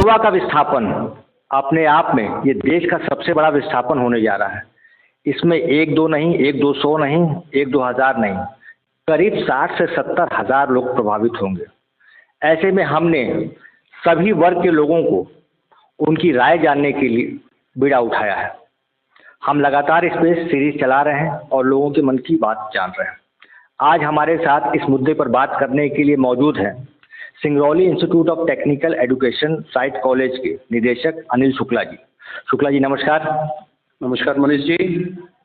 मोरवा का विस्थापन अपने आप में ये देश का सबसे बड़ा विस्थापन होने जा रहा है। इसमें एक दो नहीं, एक दो सौ नहीं, एक दो हजार नहीं, करीब 60 से 70 हजार लोग प्रभावित होंगे। ऐसे में हमने सभी वर्ग के लोगों को उनकी राय जानने के लिए बीड़ा उठाया है। हम लगातार इस पे सीरीज चला रहे हैं और लोगों के मन की बात जान रहे हैं। आज हमारे साथ इस मुद्दे पर बात करने के लिए मौजूद हैं Singrauli institute of technical education site college के निदेशक अनिल शुक्ला जी। शुक्ला जी नमस्कार। नमस्कार मनीष जी।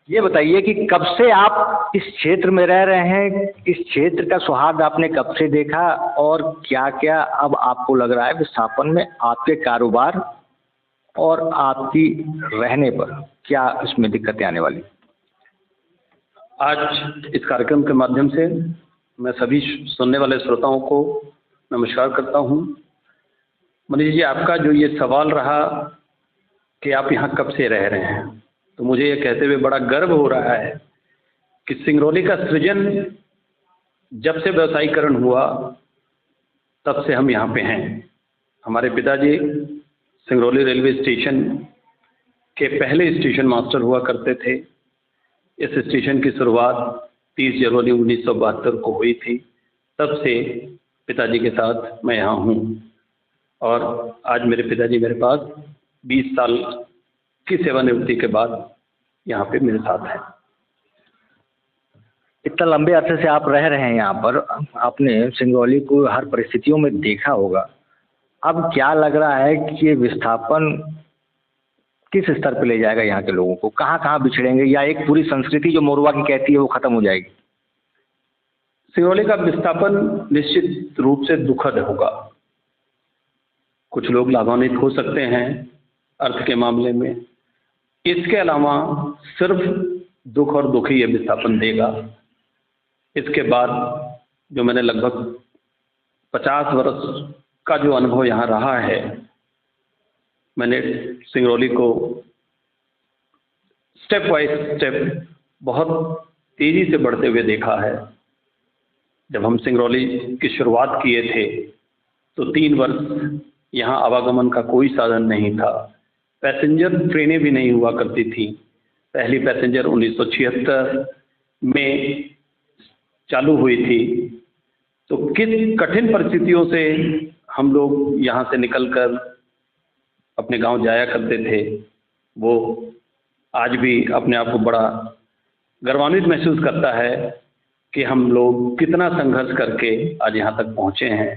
ये बताइए कि कब से आप इस क्षेत्र में रह रहे हैं, इस क्षेत्र का सौहार्द आपने कब से देखा और क्या क्या अब आपको लग रहा है विस्थापन में आपके कारोबार और आपकी रहने पर क्या इसमें दिक्कतें आने वाली? आज इस कार्यक्रम के माध्यम से मैं सभी सुनने वाले श्रोताओं को नमस्कार करता हूं। मनीष जी, आपका जो ये सवाल रहा कि आप यहाँ कब से रह रहे हैं, तो मुझे ये कहते हुए बड़ा गर्व हो रहा है कि सिंगरौली का सृजन जब से व्यवसायीकरण हुआ तब से हम यहाँ पे हैं। हमारे पिताजी सिंगरौली रेलवे स्टेशन के पहले स्टेशन मास्टर हुआ करते थे। इस स्टेशन की शुरुआत 30 जनवरी 1972 को हुई थी। तब से पिताजी के साथ मैं यहाँ हूँ और आज मेरे पिताजी मेरे पास 20 साल की सेवानिवृत्ति के बाद यहाँ पे मेरे साथ हैं। इतना लंबे अरसे से आप रह रहे हैं यहाँ पर, आपने सिंगरौली को हर परिस्थितियों में देखा होगा। अब क्या लग रहा है कि ये विस्थापन किस स्तर पर ले जाएगा यहाँ के लोगों को? कहाँ कहाँ बिछड़ेंगे या एक पूरी संस्कृति जो मोरवा की कहती है वो खत्म हो जाएगी? सिंगरौली का विस्थापन निश्चित रूप से दुखद होगा। कुछ लोग लाभान्वित हो सकते हैं अर्थ के मामले में। इसके अलावा सिर्फ दुख और दुख ही ये विस्थापन देगा। इसके बाद जो मैंने लगभग 50 वर्ष का जो अनुभव यहाँ रहा है, मैंने सिंगरौली को स्टेप बाय स्टेप बहुत तेजी से बढ़ते हुए देखा है। जब हम सिंगरौली की शुरुआत किए थे तो 3 वर्ष यहाँ आवागमन का कोई साधन नहीं था। पैसेंजर ट्रेनें भी नहीं हुआ करती थी। पहली पैसेंजर 1976 में चालू हुई थी। तो किस कठिन परिस्थितियों से हम लोग यहाँ से निकलकर अपने गांव जाया करते थे, वो आज भी अपने आप को बड़ा गर्वान्वित महसूस करता है कि हम लोग कितना संघर्ष करके आज यहाँ तक पहुँचे हैं।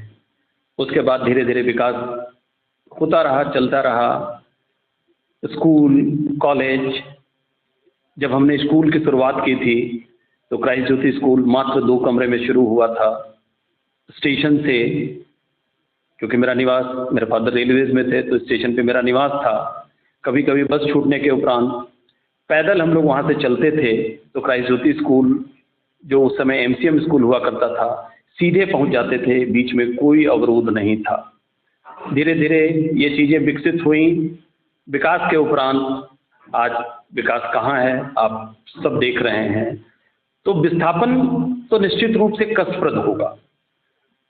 उसके बाद धीरे धीरे विकास होता रहा, चलता रहा। स्कूल, कॉलेज, जब हमने स्कूल की शुरुआत की थी तो क्राइस्ट ज्योति स्कूल मात्र 2 कमरे में शुरू हुआ था। स्टेशन से, क्योंकि मेरा निवास, मेरे फादर रेलवेज में थे तो स्टेशन पे मेरा निवास था। कभी कभी बस छूटने के उपरांत पैदल हम लोग वहाँ से चलते थे तो क्राइस्ट ज्योति स्कूल, जो उस समय MCM स्कूल हुआ करता था, सीधे पहुँच जाते थे। बीच में कोई अवरोध नहीं था। धीरे धीरे ये चीज़ें विकसित हुई। विकास के उपरांत आज विकास कहाँ है आप सब देख रहे हैं। तो विस्थापन तो निश्चित रूप से कष्टप्रद होगा।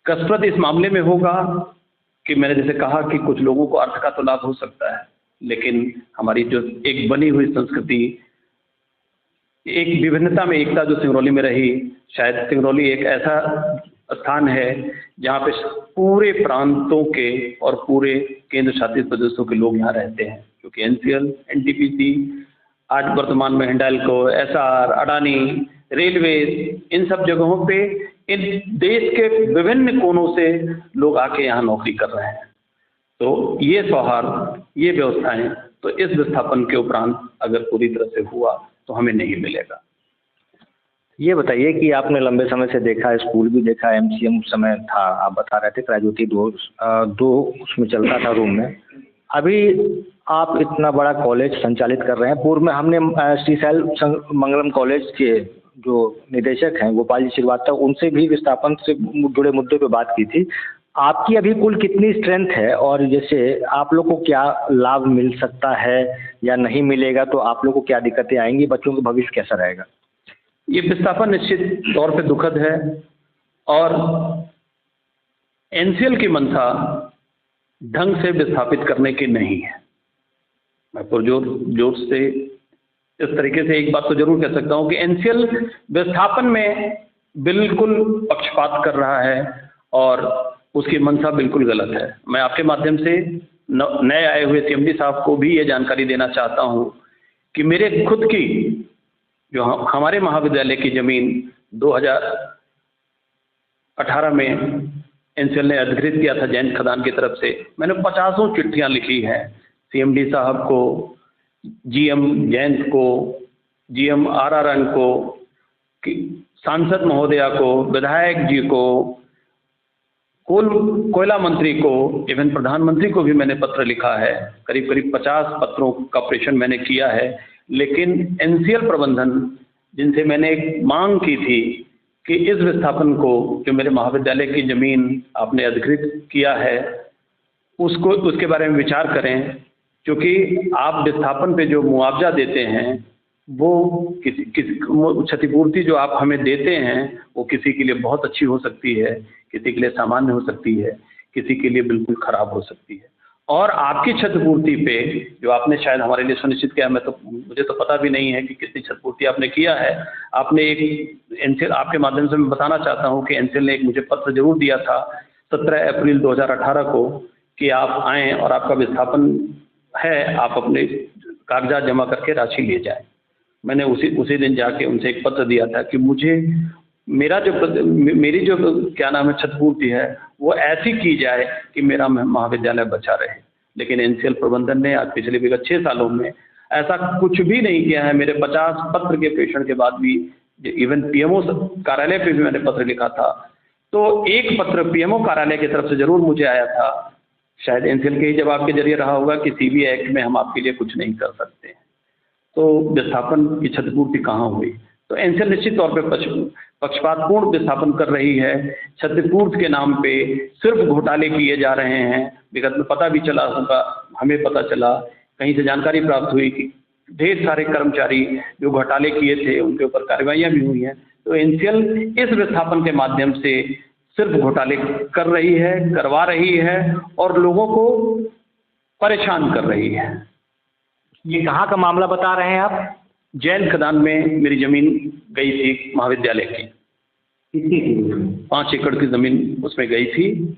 कष्टप्रद इस मामले में होगा कि मैंने जैसे कहा कि कुछ लोगों को अर्थ का तो लाभ हो सकता है, लेकिन हमारी जो एक बनी हुई संस्कृति, एक विभिन्नता में एकता जो सिंगरौली में रही, शायद सिंगरौली एक ऐसा स्थान है जहाँ पे पूरे प्रांतों के और पूरे केंद्र शासित प्रदेशों के लोग यहाँ रहते हैं। क्योंकि NCL, NTPC, आज वर्तमान में हिंडाल्को, SR, अडानी, रेलवे, इन सब जगहों पे इन देश के विभिन्न कोनों से लोग आके यहाँ नौकरी कर रहे हैं। तो ये सौहार्द, ये व्यवस्थाएं तो इस विस्थापन के उपरांत अगर पूरी तरह से हुआ तो हमें नहीं मिलेगा। ये बताइए कि आपने लंबे समय से देखा, स्कूल भी देखा, MCM उस समय था, आप बता रहे थे क्राइस्ट ज्योति 2 उसमें चलता था रूम में। अभी आप इतना बड़ा कॉलेज संचालित कर रहे हैं। पूर्व में हमने श्रीशैल मंगलम कॉलेज के जो निदेशक हैं गोपाल जी श्रीवास्तव, उनसे भी विस्थापन से जुड़े मुद्दे पे बात की थी। आपकी अभी कुल कितनी स्ट्रेंथ है और जैसे आप लोग को क्या लाभ मिल सकता है या नहीं मिलेगा, तो आप लोग को क्या दिक्कतें आएंगी, बच्चों का भविष्य कैसा रहेगा? ये विस्थापन निश्चित तौर पे दुखद है और NCL की मंशा ढंग से विस्थापित करने की नहीं है। मैं पुरजोर से इस तरीके से एक बात तो जरूर कह सकता हूं कि एनसीएल विस्थापन में बिल्कुल पक्षपात कर रहा है और उसकी मंशा बिल्कुल गलत है। मैं आपके माध्यम से नए आए हुए सीएमडी साहब को भी ये जानकारी देना चाहता हूं कि मेरे खुद की जो हमारे महाविद्यालय की जमीन 2018 में एनसीएल ने अधिकृत किया था जैन खदान की तरफ से। मैंने 50 चिट्ठियां लिखी हैं सीएमडी साहब को, जीएम जैन को, जीएम आरआरएन को, सांसद महोदया को, विधायक जी को, कोयला मंत्री को, इवन प्रधानमंत्री को भी मैंने पत्र लिखा है। करीब करीब 50 पत्रों का प्रेषण मैंने किया है। लेकिन एनसीएल प्रबंधन, जिनसे मैंने एक मांग की थी कि इस विस्थापन को, जो मेरे महाविद्यालय की जमीन आपने अधिकृत किया है, उसके बारे में विचार करें, क्योंकि आप विस्थापन पे जो मुआवजा देते हैं वो किसी क्षतिपूर्ति जो आप हमें देते हैं वो किसी के लिए बहुत अच्छी हो सकती है, किसी के लिए सामान्य हो सकती है, किसी के लिए बिल्कुल खराब हो सकती है। और आपकी क्षतिपूर्ति पे जो आपने शायद हमारे लिए सुनिश्चित किया, मुझे तो पता भी नहीं है कि कितनी क्षतिपूर्ति आपने किया है। आपने एक एनसीएल, आपके माध्यम से मैं बताना चाहता हूं कि एनसीएल ने एक मुझे पत्र जरूर दिया था 17 अप्रैल 2018 को कि आप आएँ और आपका विस्थापन है, आप अपने कागजात जमा करके राशि ले जाएं। मैंने उसी दिन जाके उनसे एक पत्र दिया था कि मुझे मेरी जो क्या नाम है क्षतिपूर्ति है वो ऐसी की जाए कि मेरा महाविद्यालय बचा रहे। लेकिन एनसीएल प्रबंधन ने आज पिछले विगत 6 सालों में ऐसा कुछ भी नहीं किया है। मेरे 50 पत्र के प्रेषण के बाद भी, इवन पीएमओ कार्यालय पे भी मैंने पत्र लिखा था, तो एक पत्र पीएमओ कार्यालय की तरफ से जरूर मुझे आया था, शायद एनसीएल के ही जवाब के जरिए रहा होगा कि सीबीआई एक्ट में हम आपके लिए कुछ नहीं कर सकते। तो विस्थापन की क्षतिपूर्ति कहाँ हुई? तो एनसीएल निश्चित तौर पे पक्षपातपूर्ण विस्थापन कर रही है। क्षतिपूर्ति के नाम पे सिर्फ घोटाले किए जा रहे हैं। विगत में पता भी चला होगा, हमें पता चला, कहीं से जानकारी प्राप्त हुई कि ढेर सारे कर्मचारी जो घोटाले किए थे उनके ऊपर कार्रवाइयाँ भी हुई हैं। तो एनसीएल इस विस्थापन के माध्यम से सिर्फ घोटाले कर रही है, करवा रही है और लोगों को परेशान कर रही है। ये कहाँ का मामला बता रहे हैं आप? जैन खदान में मेरी जमीन गई थी महाविद्यालय की। कितनी थी? 5 एकड़ की जमीन उसमें गई थी।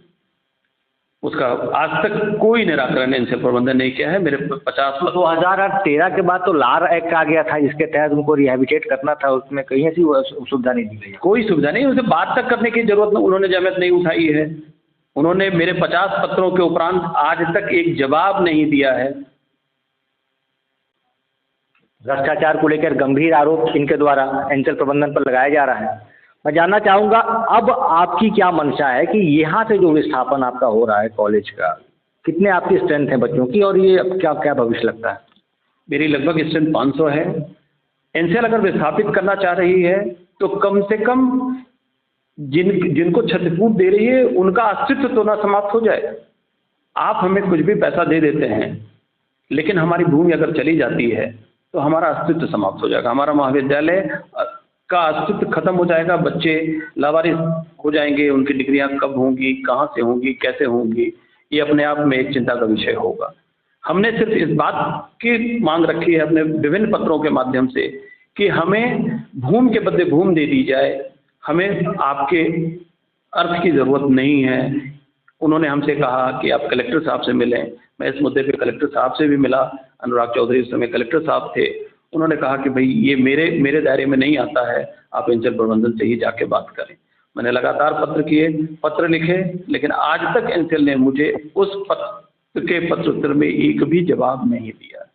उसका आज तक कोई निराकरण एनसीएल प्रबंधन नहीं किया है। मेरे 50 2013 के बाद तो लार एक्ट आ गया था, जिसके तहत उनको रिहेबिलिटेट करना था, उसमें कहीं ऐसी सुविधा नहीं दी गई। कोई सुविधा नहीं, उसे बात तक करने की जरूरत नहीं, उन्होंने जहमत नहीं उठाई है। उन्होंने मेरे 50 पत्रों के उपरांत आज तक एक जवाब नहीं दिया है। भ्रष्टाचार को लेकर गंभीर आरोप इनके द्वारा एनसीएल प्रबंधन पर लगाया जा रहा है। मैं जानना चाहूँगा अब आपकी क्या मंशा है कि यहाँ से जो विस्थापन आपका हो रहा है कॉलेज का, कितने आपकी स्ट्रेंथ है बच्चों की और ये अब क्या भविष्य लगता है? मेरी लगभग स्ट्रेंथ 500 है। एनसीएल अगर विस्थापित करना चाह रही है तो कम से कम जिनको क्षतिपूर्ति दे रही है उनका अस्तित्व तो ना समाप्त हो जाए। आप हमें कुछ भी पैसा दे देते हैं, लेकिन हमारी भूमि अगर चली जाती है तो हमारा अस्तित्व समाप्त हो जाएगा, हमारा महाविद्यालय का अस्तित्व खत्म हो जाएगा। बच्चे लावारिस हो जाएंगे, उनकी डिग्रियां कब होंगी, कहाँ से होंगी, कैसे होंगी, ये अपने आप में एक चिंता का विषय होगा। हमने सिर्फ इस बात की मांग रखी है अपने विभिन्न पत्रों के माध्यम से कि हमें भूमि के बदले भूमि दे दी जाए, हमें आपके अर्थ की ज़रूरत नहीं है। उन्होंने हमसे कहा कि आप कलेक्टर साहब से मिलें। मैं इस मुद्दे पे कलेक्टर साहब से भी मिला। अनुराग चौधरी उस समय कलेक्टर साहब थे। उन्होंने कहा कि भाई ये मेरे दायरे में नहीं आता है, आप एनसीएल प्रबंधन से ही जाके बात करें। मैंने लगातार पत्र लिखे, लेकिन आज तक एनसीएल ने मुझे उस पत्र के पत्रोत्तर में एक भी जवाब नहीं दिया।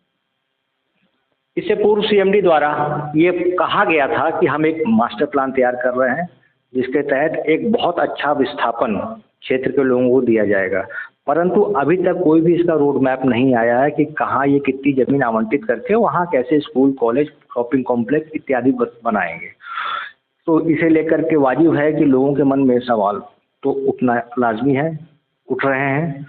इससे पूर्व सीएमडी द्वारा ये कहा गया था कि हम एक मास्टर प्लान तैयार कर रहे हैं, जिसके तहत एक बहुत अच्छा विस्थापन क्षेत्र के लोगों को दिया जाएगा, परंतु अभी तक कोई भी इसका रोड मैप नहीं आया है कि कहाँ ये कितनी ज़मीन आवंटित करके वहाँ कैसे स्कूल, कॉलेज, शॉपिंग कॉम्प्लेक्स इत्यादि बनाएंगे। तो इसे लेकर के वाजिब है कि लोगों के मन में सवाल तो उठना लाजमी है, उठ रहे हैं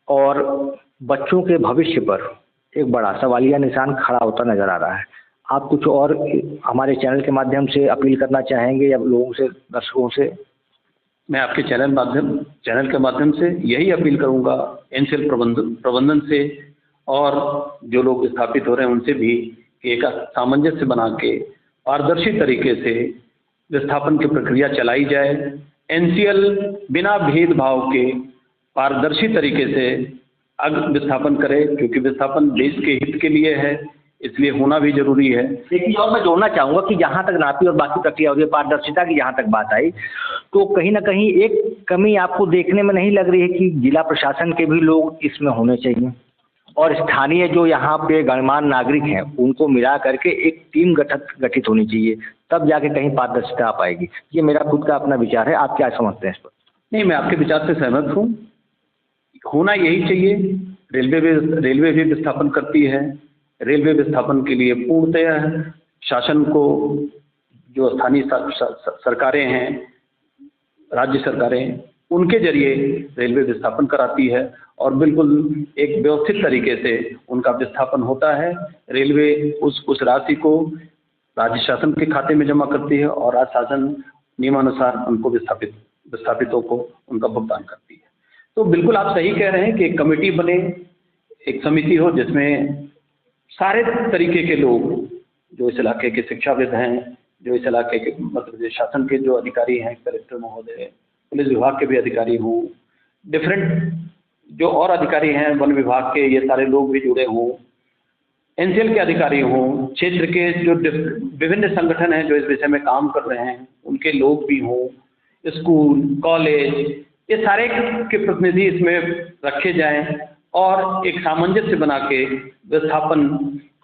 और बच्चों के भविष्य पर एक बड़ा सवालिया निशान खड़ा होता नज़र आ रहा है। आप कुछ और हमारे चैनल के माध्यम से अपील करना चाहेंगे या लोगों से, दर्शकों से? मैं आपके चैनल के माध्यम से यही अपील करूंगा एनसीएल प्रबंधन से और जो लोग स्थापित हो रहे हैं उनसे भी कि एक सामंजस्य बना के पारदर्शी तरीके से विस्थापन की प्रक्रिया चलाई जाए। एनसीएल बिना भेदभाव के पारदर्शी तरीके से विस्थापन करे, क्योंकि विस्थापन देश के हित के लिए है, इसलिए होना भी जरूरी है। लेकिन और मैं जोड़ना चाहूँगा कि जहाँ तक नापी और बाकी प्रक्रिया हो रही है, पारदर्शिता की जहाँ तक बात आई, तो कहीं ना कहीं एक कमी आपको देखने में नहीं लग रही है कि जिला प्रशासन के भी लोग इसमें होने चाहिए और स्थानीय जो यहाँ पे गणमान्य नागरिक हैं उनको मिला करके एक टीम गठित होनी चाहिए, तब जाके कहीं पारदर्शिता आ पाएगी। ये मेरा खुद का अपना विचार है, आप क्या समझते हैं इस पर? नहीं, मैं आपके विचार से सहमत हूँ, होना यही चाहिए। रेलवे भी विस्थापन करती है। रेलवे विस्थापन के लिए पूर्णतः शासन को, जो स्थानीय सरकारें हैं, राज्य सरकारें, उनके जरिए रेलवे विस्थापन कराती है और बिल्कुल एक व्यवस्थित तरीके से उनका विस्थापन होता है। रेलवे उस राशि को राज्य शासन के खाते में जमा करती है और राज्य शासन नियमानुसार उनको विस्थापितों को उनका भुगतान करती है। तो बिल्कुल आप सही कह रहे हैं कि एक कमेटी बने, एक समिति हो जिसमें सारे तरीके के लोग, जो इस इलाके के शिक्षाविद हैं, जो इस इलाके के मध्य प्रदेश शासन के जो अधिकारी हैं, कलेक्टर महोदय, पुलिस विभाग के भी अधिकारी हों, डिफरेंट जो और अधिकारी हैं वन विभाग के, ये सारे लोग भी जुड़े हों, एनसीएल के अधिकारी हों, क्षेत्र के जो विभिन्न संगठन हैं जो इस विषय में काम कर रहे हैं उनके लोग भी हों, स्कूल, कॉलेज, ये सारे के प्रतिनिधि इसमें रखे जाएं और एक सामंजस्य बना के विस्थापन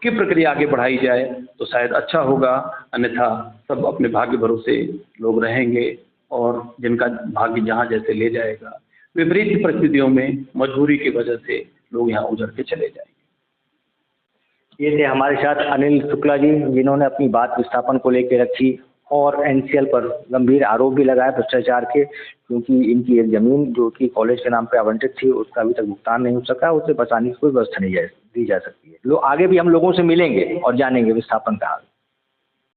की प्रक्रिया आगे बढ़ाई जाए तो शायद अच्छा होगा। अन्यथा सब अपने भाग्य भरोसे लोग रहेंगे और जिनका भाग्य जहाँ जैसे ले जाएगा, विपरीत परिस्थितियों में मजबूरी की वजह से लोग यहाँ उजड़ के चले जाएंगे। ये थे हमारे साथ अनिल शुक्ला जी, जिन्होंने अपनी बात विस्थापन को लेकर रखी और एनसीएल पर गंभीर आरोप भी लगाया भ्रष्टाचार के, क्योंकि इनकी एक ज़मीन जो कि कॉलेज के नाम पे आवंटित थी उसका अभी तक भुगतान नहीं हो सका, उसे बचाने की कोई व्यवस्था नहीं दी जा सकती है। आगे भी हम लोगों से मिलेंगे और जानेंगे विस्थापन का हाल।